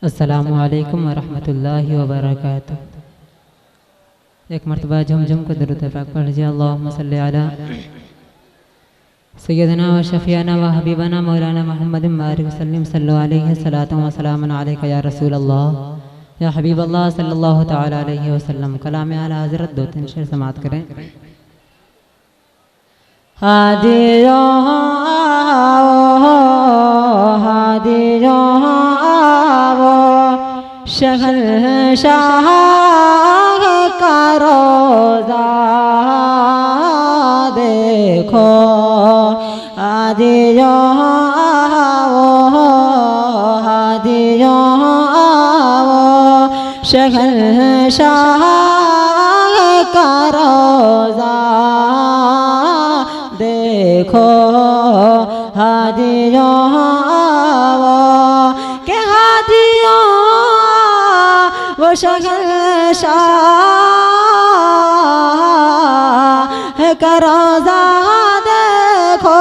अस्सलामु अलैकुम वरहमतुल्लाहि वबरकातुह। एक मरतबा झुमझुम को दुरूद पाक पढ़ लीजिए। अल्लाहुम्मा सल्ली अला सय्यदना व शफियाना व हबीबना मौलाना मुहम्मद बारिक वसल्लम सल्लल्लाहु अलैहि सलातु व सलामुन अलैका या रसूल अल्लाह या हबीब अल्लाह सल्लल्लाहु तआला अलैहि वसल्लम। कलाम आला हज़रत दो तीन शेर समाअत करें। हादियो हादियो शहंशाह का रोज़ा देखो। हादियो हादियो शहंशाह का रोज़ा देखो। हादियो के हादियो वो शहंशाह का रोज़ा देखो।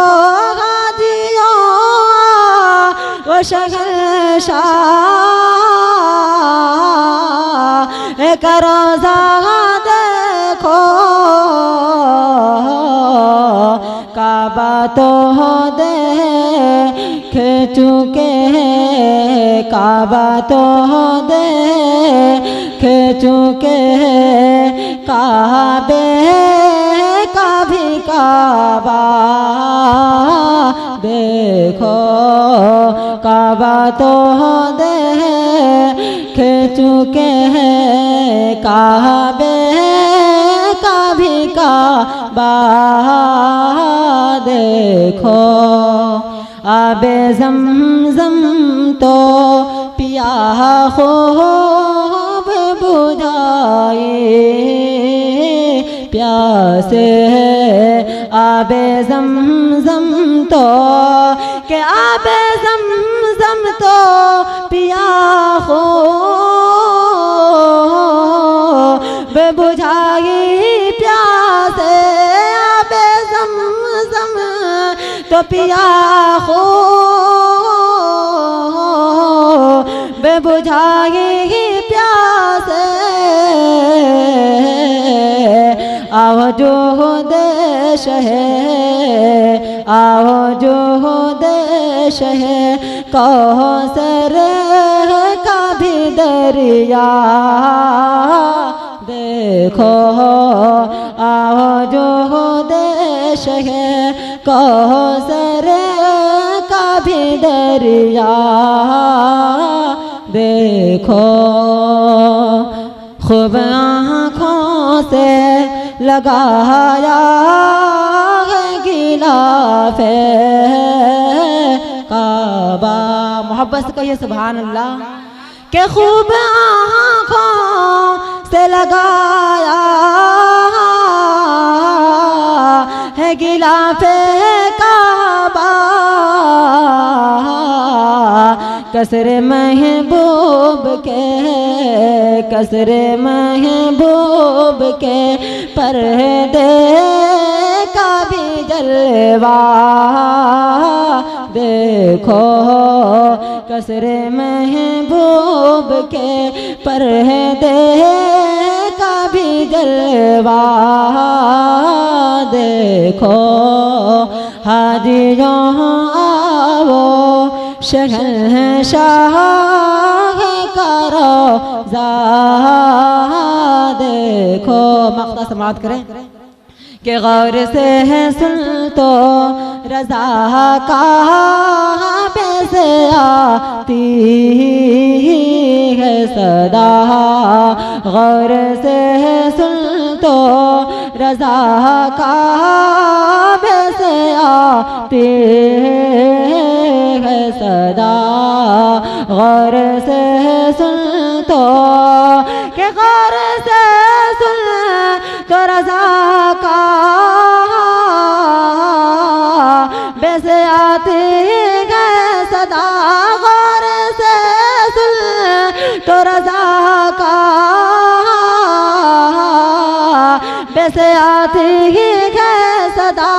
हादियो वो शहंशाह का रोज़ा देखो। काबा तो देख चुके हैं, काबा तो देख चुके हैं, काबे का भी काबा देखो। काबा तो देख चुके हैं, काबे का भी काबा देखो। आबे ज़मज़म तो पिया खूब बुझाए प्यासे। आबे ज़मज़म तो के आबे ज़मज़म तो पिया खूब बुझाए प्यासे। आबे ज़मज़म तो पिया खूब बुझाए प्यासे। आओ जो देश है, आओ जो देश है, कौसर का भी दरिया देखो। आओ जो देश है, कौसर का भी दरिया देखो। खूब आँखों से लगाया है गिलाफे काबा। मोहब्बत से कहिए सुभान अल्लाह। के खूब आँखों से लगाया है गिलाफे काबा। कसरे महबूब के, कसरे महबूब के पर्दे का भी जलवा देखो। कसरे महबूब के पर्दे का भी जलवा देखो। हादियो आओ शहंशाह का रोज़ा देखो। मक़ता समाअत करें कि गौर से है सुन तो रज़ा काबे से आती है सदा। गौर से है सुन तो रज़ा काबे से आती है सदा। गौर से सुन तो के गौर से सुन तो रज़ा काबे से आती है सदा। गौर से सुन तो रज़ा काबे से आती है सदा।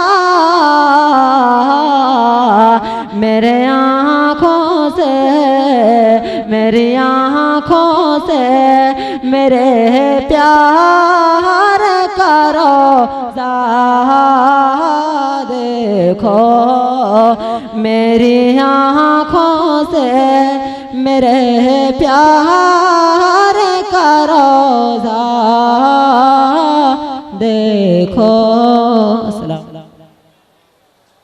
मेरे आँखों से मेरी आँखों से मेरे प्यार करो देखो, मेरी आँखों से मेरे प्यार